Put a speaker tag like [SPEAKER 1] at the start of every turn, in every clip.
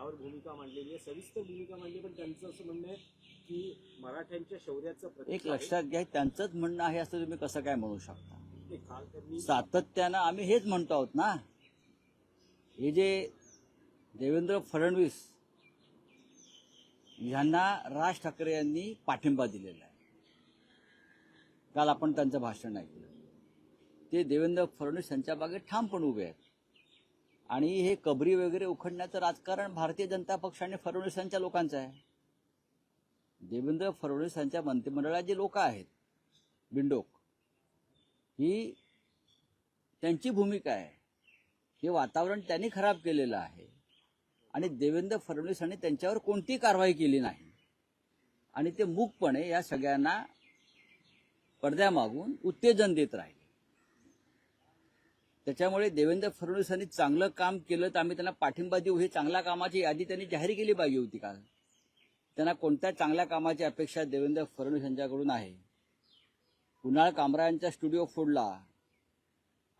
[SPEAKER 1] त्यावर भूमिका मांडलेली आहे, सविस्तर भूमिका मांडली. पण त्यांचं असं म्हणणं आहे की मराठ्यांच्या शौर्याचं प्रतीक
[SPEAKER 2] एक लक्षात घ्या, त्यांचंच म्हणणं आहे असं तुम्ही कसं काय म्हणू शकता?
[SPEAKER 1] ते काल त्यांनी
[SPEAKER 2] सातत्यानं आम्ही हेच म्हणतो आहोत ना. हे जे देवेंद्र फडणवीस यांना राज ठाकरे यांनी पाठिंबा दिलेला आहे. काल आपण त्यांचं भाषण ऐकलं. ते देवेंद्र फडणवीस यांच्या मागे ठामपणे उभे आहेत. आणि हे कबरी वगैरे उखडण्याचं राजकारण भारतीय जनता पक्ष आणि फडणवीसांच्या लोकांचं आहे. देवेंद्र फडणवीस यांच्या मंत्रिमंडळात जे लोक आहेत बिंडोक, ही त्यांची भूमिका आहे. हे वातावरण त्यांनी खराब केलेलं आहे आणि देवेंद्र फडणवीसांनी त्यांच्यावर कोणतीही कारवाई केली नाही आणि ते मूकपणे या सगळ्यांना पडद्यामागून उत्तेजन देत राहिले. त्याच्यामुळे देवेंद्र फडणवीसांनी चांगलं काम केलं तर आम्ही त्यांना पाठिंबा देऊ, ही चांगल्या कामाची यादी त्यांनी जाहीर केली पाहिजे होती. काल त्यांना कोणत्या चांगल्या कामाची अपेक्षा देवेंद्र फडणवीस यांच्याकडून आहे? कुणाल कामरायांचा स्टुडिओ फोडला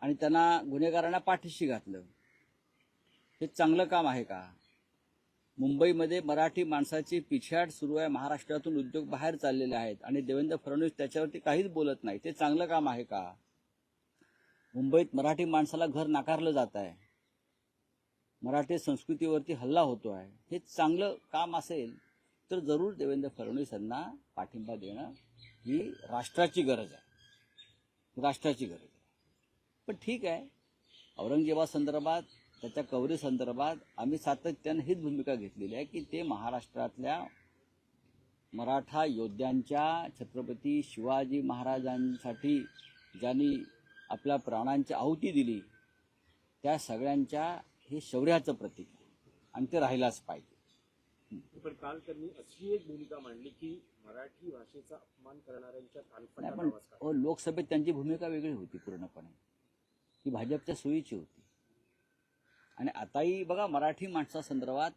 [SPEAKER 2] आणि त्यांना गुन्हेगारांना पाठीशी घातलं, हे चांगलं काम आहे का? मुंबईमध्ये मराठी माणसाची पिछाड सुरू आहे. महाराष्ट्रातून उद्योग बाहेर चाललेले आहेत आणि देवेंद्र फडणवीस त्याच्यावरती काहीच बोलत नाही. ते चांगलं काम आहे का? मुंबईत मराठी माणसाला घर नाकारलं जात आहे, मराठी संस्कृतीवरती हल्ला होतो आहे. हे चांगलं काम असेल तर जरूर देवेंद्र फडणवीस यांना पाठिंबा देणं ही राष्ट्राची गरज आहे, राष्ट्राची गरज आहे. पण ठीक आहे, औरंगजेबासंदर्भात, त्याच्या कबरी संदर्भात आम्ही सातत्यानं हीच भूमिका घेतलेली आहे की ते महाराष्ट्रातल्या मराठा योद्ध्यांच्या, छत्रपती शिवाजी महाराजांसाठी ज्यांनी आपल्या प्राणांची आहुती दिली, त्या सगळ्यांच्या हे शौर्याचं प्रतीक आहे आणि ते राहिलाच पाहिजे.
[SPEAKER 1] पण काल त्यांनी अशी एक भूमिका मांडली की मराठी भाषेचा अपमान करणाऱ्यांच्या कानफटात.
[SPEAKER 2] लोकसभेत त्यांची भूमिका वेगळी होती पूर्णपणे, ती भाजपच्या सोयीची होती. आणि आताही बघा, मराठी माणसासंदर्भात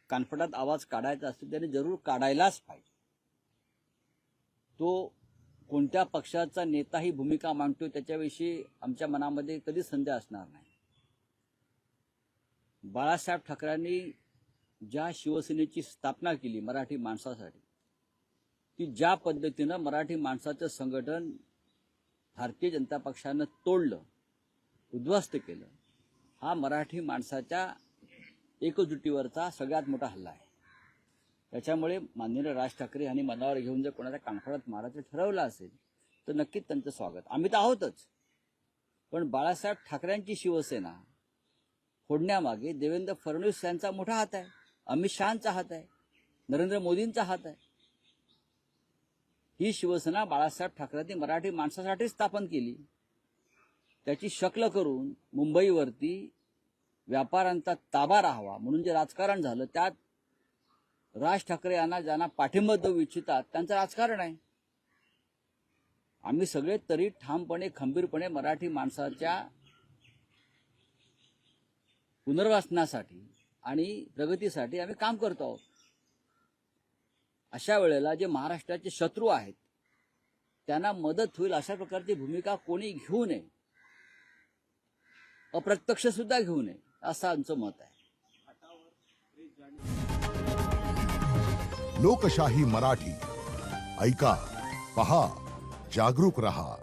[SPEAKER 2] कानफटात आवाज काढायचा असतो त्याने जरूर काढायलाच पाहिजे. तो कोणत्या पक्षाचा नेता ही भूमिका मांडतो त्याच्याविषयी आमच्या मनामध्ये कधीच संदेह असणार नाही. बाळासाहेब ठाकरेंनी ज्या शिवसेनेची स्थापना केली मराठी माणसासाठी, ती ज्या पद्धतीनं मराठी माणसाचं संघटन भारतीय जनता पक्षानं तोडलं, उद्ध्वस्त केलं, हा मराठी माणसाच्या एकजुटीवरचा सगळ्यात मोठा हल्ला आहे. त्याच्यामुळे माननीय राज ठाकरे यांनी मनावर घेऊन जर कोणाच्या कानफडात मारायचं ठरवलं असेल तर नक्कीच त्यांचं स्वागत. आम्ही तर आहोतच, पण बाळासाहेब ठाकरेंची शिवसेना फोडण्यामागे देवेंद्र फडणवीस यांचा मोठा हात आहे, अमित शहांचा हात आहे, नरेंद्र मोदींचा हात आहे. ही शिवसेना बाळासाहेब ठाकरेंनी मराठी माणसासाठी स्थापन केली. त्याची शक्ल करून मुंबईवरती व्यापाऱ्यांचा ताबा राहावा म्हणून जे राजकारण झालं, त्यात राज ठाकरे यांना ज्यांना पाठिंबा देऊ इच्छितात त्यांचं राजकारण आहे. आम्ही सगळे तरी ठामपणे, खंबीरपणे मराठी माणसाच्या पुनर्वसनासाठी आणि प्रगतीसाठी आम्ही काम करतो आहोत. अशा वेळेला जे महाराष्ट्राचे शत्रू आहेत त्यांना मदत होईल अशा प्रकारची भूमिका कोणी घेऊ नये, अप्रत्यक्ष सुद्धा घेऊ नये, असं आमचं मत आहे.
[SPEAKER 3] लोकशाही मराठी ऐका, पहा, जागरूक रहा.